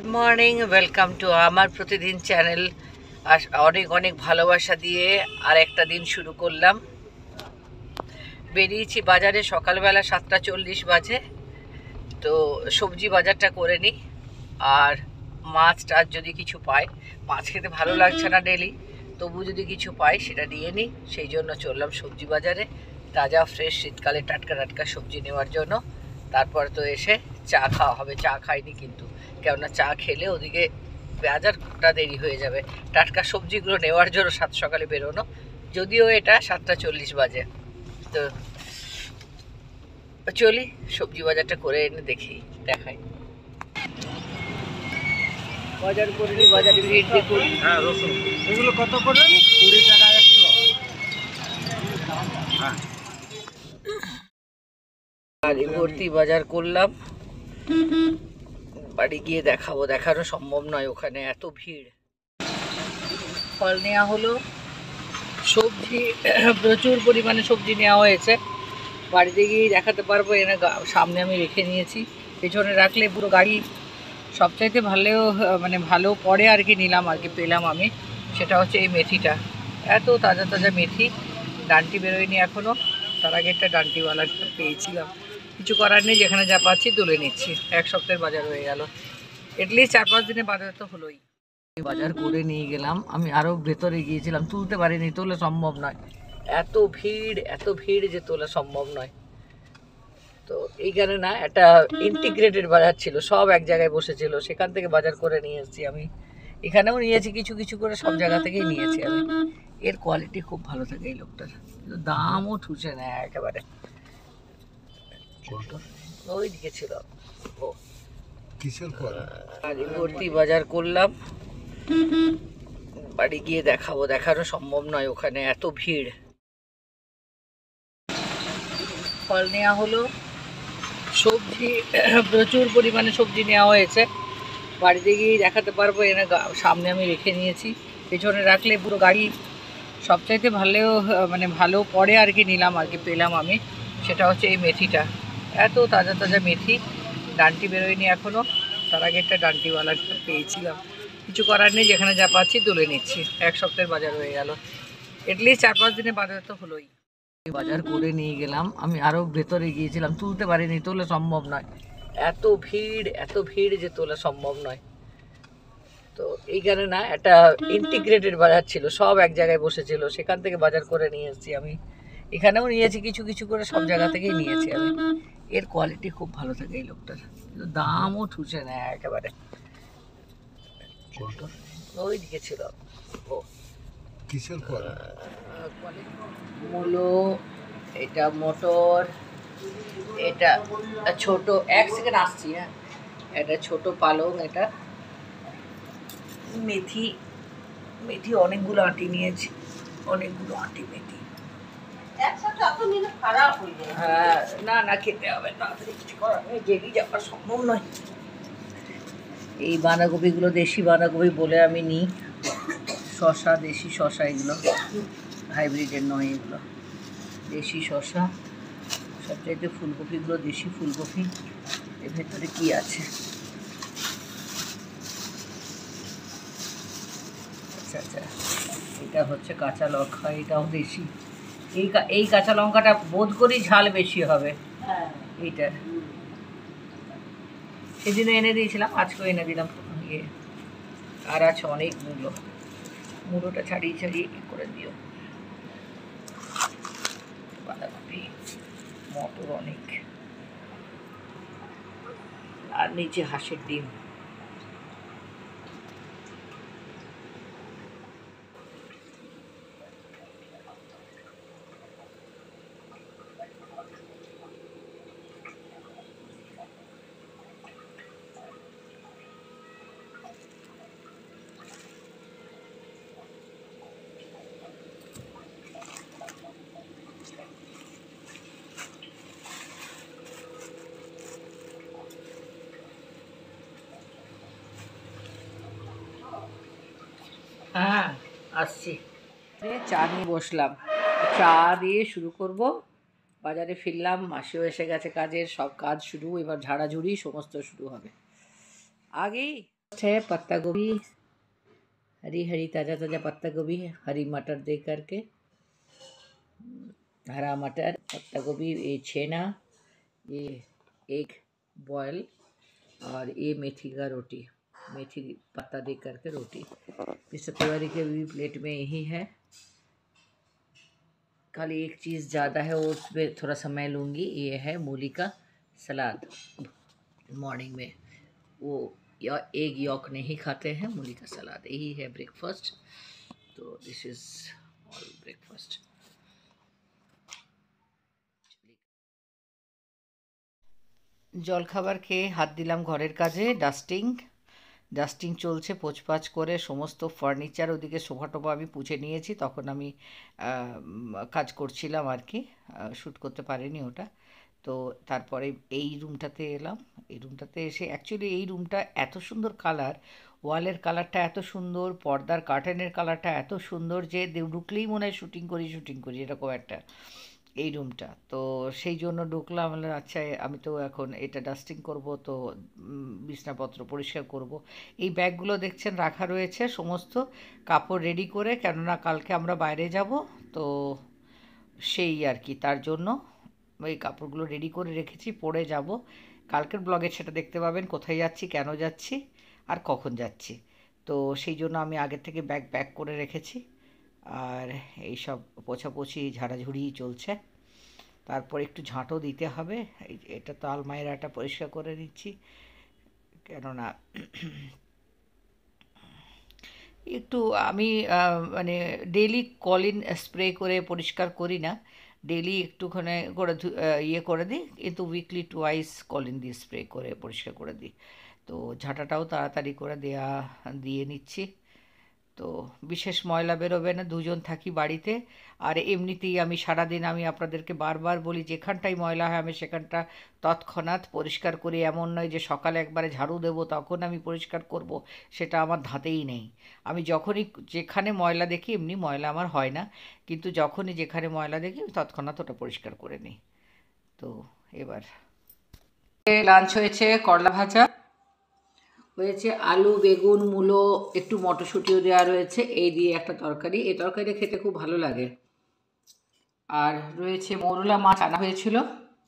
Good morning, welcome to আমার প্রতিদিন channel. আর অনেক অনেক ভালোবাসা দিয়ে আর একটা দিন শুরু করলাম। বেরিয়েছি বাজারে সকালবেলা 7:40 বাজে। তো সবজি বাজারটা করে নিই, আর মাছ টাছ যদি কিছু পাই, মাছ খেতে ভালো লাগছে না ডেলি, তবু যদি কিছু পাই সেটা নিয়ে নিই। সেই জন্য চললাম সবজি বাজারে, তাজা ফ্রেশ শীতকালে টাটকা টাটকা সবজি নেওয়ার জন্য। তারপর তো এসে চা খাওয়া হবে। চা খাইনি কিন্তু, কেননা চা খেলে ওদিকে বাজারটা দেরি হয়ে যাবে। টাটকা সবজিগুলো নেওয়ার জন্য সাত সকালে বেরোনো, যদিও এটা 7:40 বাজে। তো চলি সবজি বাজারটা করে এনে দেখাই। বাজার করে নিই, বাজারে ভিড় দেখুন। হ্যাঁ, রসুন এগুলো কত করে? 20 টাকা 100। হ্যাঁ, গাড়ি ভর্তি বাজার করলাম, বাড়ি গিয়ে দেখাবো। দেখানো সম্ভব নয়, ওখানে এত ভিড়। ফল নেওয়া হলো, সবজি প্রচুর পরিমাণে সবজি নেওয়া হয়েছে। বাড়িতে গিয়েই দেখাতে পারবো। এনে সামনে আমি রেখে নিয়েছি, পেছনে রাখলে পুরো গাড়ি। সবচাইতে ভালো পরে আর কি নিলাম, আর কি পেলাম আমি, সেটা হচ্ছে এই মেথিটা। এত তাজা তাজা মেথি, ডান্টি বেরোয়নি এখনও। তার আগে একটা ডান্টিওয়ালা পেয়েছিলাম। কিছু করার নেই, যেখানে যা পাচ্ছি তুলে নিচ্ছি। এক সপ্তাহের বাজার হয়ে গেল, এটলিস্ট 4-5 দিনের বাজার তো হলোই। বাজার করে নিয়ে গেলাম, আমি আরও ভেতরে গিয়েছিলাম, তুলতে পারিনি, তোলা সম্ভব নয়। এত ভিড় যে তোলা সম্ভব নয়। তো এইখানে না একটা ইন্টিগ্রেটেড বাজার ছিল, সব এক জায়গায় বসেছিল, সেখান থেকে বাজার করে নিয়ে এসেছি আমি। এখানেও নিয়েছি কিছু কিছু করে, সব জায়গা থেকেই নিয়েছি আমি। এর কোয়ালিটি খুব ভালো থাকে এই লোকটার, দামও ঠুসে নেয় একেবারে। ওই দিকে ছিল ও। কিসের ফল? গাড়ি ভর্তি বাজার করলাম, বাড়ি গিয়ে দেখাবো। দেখানো সম্ভব নয়, ওখানে এত ভিড়। ফল নেওয়া হলো, সবজি প্রচুর পরিমাণে সবজি নেওয়া হয়েছে। বাড়িতে গিয়েই দেখাতে পারবো। এনে সামনে আমি রেখে নিয়েছি, পেছনে রাখলে পুরো গাড়ি। সবচাইতে ভালো পরে আর কি নিলাম, আর কি পেলাম আমি, সেটা হচ্ছে এই মেথিটা। এত তাজা তাজা মেথি, ডান্টি বেরোয়নি এখনও। তার আগে একটা ডান্টিওয়ালা পেয়েছিলাম। কিছু করার নেই, যেখানে যা পাচ্ছি তুলে নিচ্ছি। এক সপ্তাহের বাজার হয়ে গেল, এটলিস্ট 4-5 দিনের বাজার তো হলোই। বাজার করে নিয়ে গেলাম, আমি আরও ভেতরে গিয়েছিলাম, তুলতে পারিনি, তোলা সম্ভব নয়। এত ভিড় যে তোলা সম্ভব নয়। তো এইখানে না একটা ইন্টিগ্রেটেড বাজার ছিল, সব এক জায়গায় বসেছিল, সেখান থেকে বাজার করে নিয়ে এসেছি আমি। এখানেও নিয়েছি কিছু কিছু করে, সব জায়গা থেকেই নিয়েছি আমি। এর কোয়ালিটি খুব ভালো থাকে এই লোকটার, দামও ঠুসে নেয় একেবারে। ওই দিকে ছিল ও। কিসের ফল? মূলো, এটা মটর, এটা ছোট, 1 সেকেন্ড আসছি। হ্যাঁ, এটা ছোট পালং, এটা মেথি। মেথি অনেকগুলো আঁটি নিয়েছি, অনেকগুলো আঁটি মেথি। হ্যাঁ, না খেতে হবে, তাড়াতাড়ি কিছু করার নেই, জেলি যাওয়া সম্ভব নয়। এই বাঁধাকপিগুলো দেশি বাঁধাকপি বলে আমি নিই। শশা, দেশি শশা, এগুলো হাইব্রিডের নয়, এগুলো দেশি শশা। সবচাইতে ফুলকপিগুলো দেশি ফুলকপি। এর ভেতরে কি আছে? আচ্ছা, এটা হচ্ছে কাঁচা লঙ্কা, এটাও দেশি। এই কাঁচা লঙ্কাটা বোধ করি ঝাল বেশি হবে এইটার। সেদিনও এনে দিয়েছিলাম, আজকেও এনে দিলাম। আর আছে অনেক মুলোটা ছাড়িয়ে করে দিও। বাঁধাকপি, মটর অনেক, আর নিচে হাঁসের ডিম। হ্যাঁ, আসছি। চা নিয়ে বসলাম, চা দিয়ে শুরু করব। বাজারে ফিরলাম, মাসিও এসে গেছে, কাজের সব কাজ শুরু, এবার ঝাড়াঝুড়ি সমস্ত শুরু হবে। আগেই है पत्ता गोभी, हरी हरी ताज़ा ताज़ा पत्ता गोभी है, हरी मटर दे करके, हरा मटर, पत्ता गोभी, ये छेना, ये एग बॉयल और ये मेथी का रोटी, मेथी पत्ता दे करके रोटी। मिस्टर तिवारी के भी प्लेट में यही है। खाली एक चीज़ ज़्यादा है, वो उसमें थोड़ा समय लूँगी। ये है मूली का सलाद। मॉर्निंग में वो या एग यॉक नहीं खाते हैं, मूली का सलाद यही है ब्रेकफास्ट। तो दिस इज़ ऑल ब्रेकफास्ट। জলখাবার খেয়ে হাত দিলাম ঘরের কাজে। ডাস্টিং চলছে, পোছপাছ করে সমস্ত ফার্নিচার, ওদিকে সোফা টোফা আমি পুছে নিয়েছি, তখন আমি কাজ করছিলাম আর কি, শ্যুট করতে পারিনি ওটা। তো তারপরে এই রুমটাতে এলাম। এই রুমটাতে এসে অ্যাকচুয়ালি এই রুমটা এত সুন্দর কালার, ওয়ালের কালারটা এত সুন্দর, পর্দার কার্টেনের কালারটা এত সুন্দর যে ঢুকলেই মনে হয় শুটিং করি এরকম একটা এই রুমটা। তো সেই জন্য ঢুকলাম, আচ্ছা আমি তো এখন এটা ডাস্টিং করব, তো বিছনাপত্র পরিষ্কার করব। এই ব্যাগগুলো দেখছেন রাখা রয়েছে, সমস্ত কাপড় রেডি করে, কেননা কালকে আমরা বাইরে যাব, তো সেই আর কি, তার জন্য এই কাপড়গুলো রেডি করে রেখেছি, পরে যাব। কালকের ব্লগে সেটা দেখতে পাবেন, কোথায় যাচ্ছি, কেন যাচ্ছি আর কখন যাচ্ছি। তো সেই জন্য আমি আগের থেকে ব্যাগ প্যাক করে রেখেছি। আর এই সব পোছাপোছি ঝাড়াঝুড়ি চলছে। তারপর একটু ঝাঁটও দিতে হবে। এটা তো আলমারিটা পরিষ্কার করে নিচ্ছি, কেননা একটু আমি মানে ডেইলি কলিন স্প্রে করে পরিষ্কার করি না, ডেইলি একটুখানি করে ইয়ে করে দিই, কিন্তু উইকলি টুয়াইস কলিন দিয়ে স্প্রে করে পরিষ্কার করে দিই। তো ঝাঁটাটাও তাড়াতাড়ি করে দিয়ে নিচ্ছি। তো বিশেষ ময়লা বেরোবে না, দুজন থাকি বাড়িতে। আর এমনিতেই আমি সারাদিন আমি আপনাদেরকে বারবার বলি, যেখানটাই ময়লা হয় আমি সেখানটা তৎক্ষণাৎ পরিষ্কার করি। এমন নয় যে সকালে একবারে ঝাড়ু দেবো তখন আমি পরিষ্কার করব, সেটা আমার ধাতেই নেই। আমি যখনই যেখানে ময়লা দেখি, এমনি ময়লা আমার হয় না, কিন্তু যখনই যেখানে ময়লা দেখি তৎক্ষণাৎ ওটা পরিষ্কার করে নিই। তো এবার লাঞ্চ হয়েছে, করলা ভাজা হয়েছে, আলু বেগুন মূলো একটু মটরশুঁটিও দেওয়া রয়েছে, এই দিয়ে একটা তরকারি। এই তরকারিটা খেতে খুব ভালো লাগে। আর রয়েছে মৌরলা মাছ আনা হয়েছিল,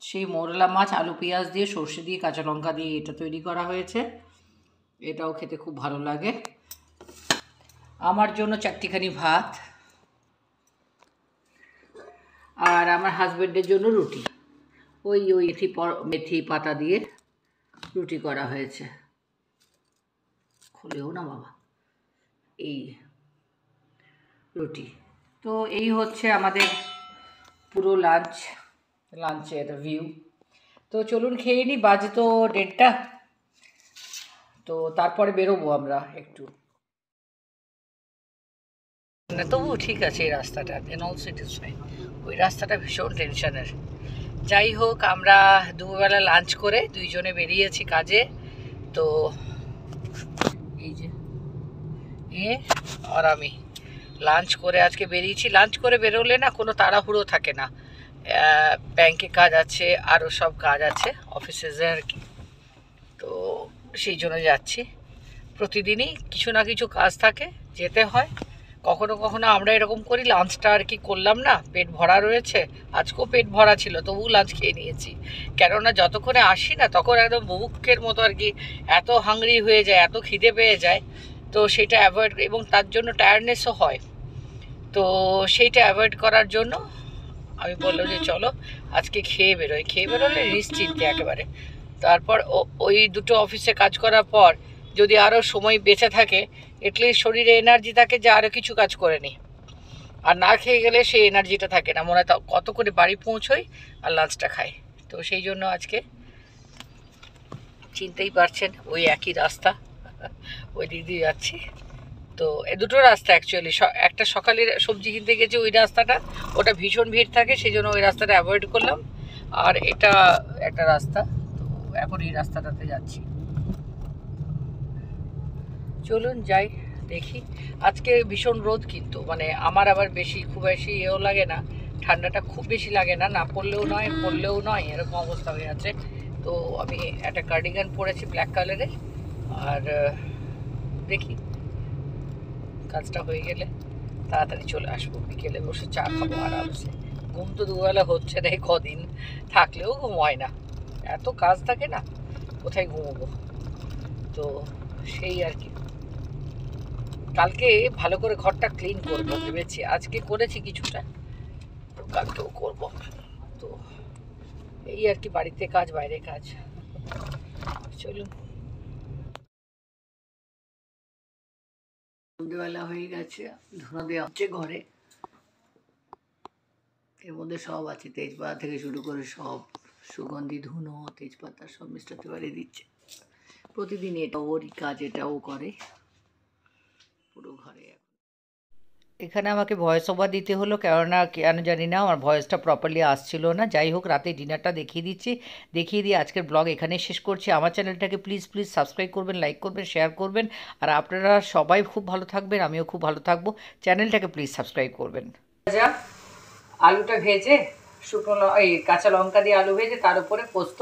সেই মৌরলা মাছ আলু পেঁয়াজ দিয়ে, সর্ষে দিয়ে, কাঁচা লঙ্কা দিয়ে এটা তৈরি করা হয়েছে। এটাও খেতে খুব ভালো লাগে। আমার জন্য চারটিখানি ভাত, আর আমার হাজব্যান্ডের জন্য রুটি। ওই মেথি পাতা দিয়ে রুটি করা হয়েছে। খুলেও না বাবা, এই রুটি। তো এই হচ্ছে আমাদের পুরো লাঞ্চের ভিউ। তো চলুন খেয়ে নিই, বাজে তো 1:30, তো তারপরে বেরোবো আমরা একটু। তবু ঠিক আছে এই রাস্তাটা, then also it is fine. ওই রাস্তাটা ভীষণ টেনশনের। যাই হোক, আমরা দুবেলা লাঞ্চ করে দুইজনে বেরিয়েছি কাজে। তো এই যে আর আমি লাঞ্চ করে আজকে বেরিয়েছি। লাঞ্চ করে বেরোলে না কোনো তাড়াহুড়ো থাকে না, ব্যাংকে কাজ আছে, আরও সব কাজ আছে অফিসে আর কি। তো সেই জন্য যাচ্ছি। প্রতিদিনই কিছু না কিছু কাজ থাকে, যেতে হয়। কখনো কখনো আমরা এরকম করি, লাঞ্চটা আর কি করলাম না, পেট ভরা রয়েছে। আজকেও পেট ভরা ছিল, তবুও লাঞ্চ খেয়ে নিয়েছি। কেননা যতক্ষণে আসি না তখন একদম বুভুক্ষের মতো আর কি, এত হাংরি হয়ে যায়, এত খিদে পেয়ে যায়। তো সেটা অ্যাভয়েড, এবং তার জন্য টায়ার্ডনেসও হয়। তো সেইটা অ্যাভয়েড করার জন্য আমি বললাম যে চলো আজকে খেয়ে বেরোলে নিশ্চিন্তে একেবারে। তারপর ওই দুটো অফিসে কাজ করার পর যদি আরও সময় বেঁচে থাকে, এটলিস্ট শরীরে এনার্জি থাকে যে আরও কিছু কাজ করে নিই। আর না খেয়ে গেলে সেই এনার্জিটা থাকে না, মনে হয় কত করে বাড়ি পৌঁছোই আর লাঞ্চটা খাই। তো সেই জন্য আজকে চিনতেই পারছেন, ওই একই রাস্তা, ওই দিক দিয়ে যাচ্ছি। তো এই দুটো রাস্তা অ্যাকচুয়ালি, একটা সকালে সবজি কিনতে গেছি ওই রাস্তাটা, ওটা ভীষণ ভিড় থাকে, সেই জন্য ওই রাস্তাটা অ্যাভয়েড করলাম। আর এটা একটা রাস্তা, তো এখন এই রাস্তাটাতে যাচ্ছি। চলুন যাই, দেখি। আজকে ভীষণ রোদ, কিন্তু মানে আমার আবার খুব বেশি এও লাগে না, ঠান্ডাটা খুব বেশি লাগে না, না পড়লেও নয় এরকম অবস্থা হয়ে আছে। তো আমি একটা কার্ডিগান পরেছি ব্ল্যাক কালারের, আর দেখি কাজটা হয়ে গেলে তাড়াতাড়ি চলে আসবো, বিকেলে বসে চা খাবো আরামসে। ঘুম তো দুবেলা হচ্ছে না, কদিন থাকলেও ঘুম হয় না, এত কাজ থাকে না, কোথায় ঘুমোবো। তো সেই আর কি, কালকে ভালো করে ঘরটা ক্লিন করবো ভেবেছি, আজকে করেছি কিছুটা, তো কালকেও করবো। তো এই আর কি, বাড়িতে কাজ বাইরে কাজ। চলুন, সন্ধ্যেবেলা হয়ে গেছে, ধুনো দেওয়া হচ্ছে ঘরে। এর মধ্যে সব আছে, তেজপাতা থেকে শুরু করে সব সুগন্ধি, ধুনো, তেজপাতা সব মিস্টার তিওয়ারি দিচ্ছে প্রতিদিন। এটা ওরই কাজ, এটাও করে পুরো ঘরে। এখানে আমাকে ভয়েস ওভার দিতে হলো, কেননা কেন জানি না আমার ভয়েসটা প্রপারলি আসছিল না। যাই হোক, রাতে ডিনারটা দেখিয়ে দিচ্ছি, দেখিয়ে দিয়ে আজকের ব্লগ এখানেই শেষ করছি। আমার চ্যানেলটাকে প্লিজ প্লিজ সাবস্ক্রাইব করবেন, লাইক করবেন, শেয়ার করবেন। আর আপনারা সবাই খুব ভালো থাকবেন, আমিও খুব ভালো থাকবো। চ্যানেলটাকে প্লিজ সাবস্ক্রাইব করবেন। যা আলুটা ভেজে, শুকনো এই কাঁচা লঙ্কা দিয়ে আলু ভেজে তার উপরে পোস্ত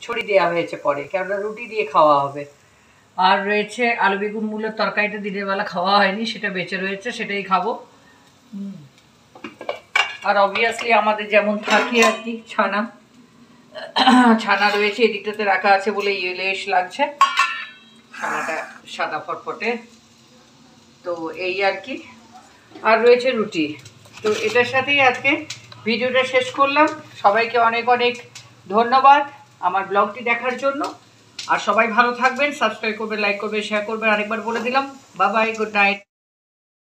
ছড়িয়ে দেওয়া হয়েছে পরে, কেননা রুটি দিয়ে খাওয়া হবে। আর রয়েছে আলু বেগুন মূলের তরকারিটা, দিনের বেলা খাওয়া হয়নি, সেটা বেঁচে রয়েছে, সেটাই খাবো। আর অবভিয়াসলি আমাদের যেমন থাকি আর কি, ছানা ছানা রয়েছে, এদিকটাতে রাখা আছে বলে ইয়েলেশ লাগছে, ছানাটা সাদা ফটফটে। তো এই আর কি, আর রয়েছে রুটি। তো এটার সাথেই আজকে ভিডিওটা শেষ করলাম। সবাইকে অনেক অনেক ধন্যবাদ আমার ব্লগটি দেখার জন্য। আর সবাই ভালো থাকবেন, সাবস্ক্রাইব করবেন, লাইক করবেন, শেয়ার করবেন। আরেকবার বলে দিলাম, বাই বাই, গুড নাইট।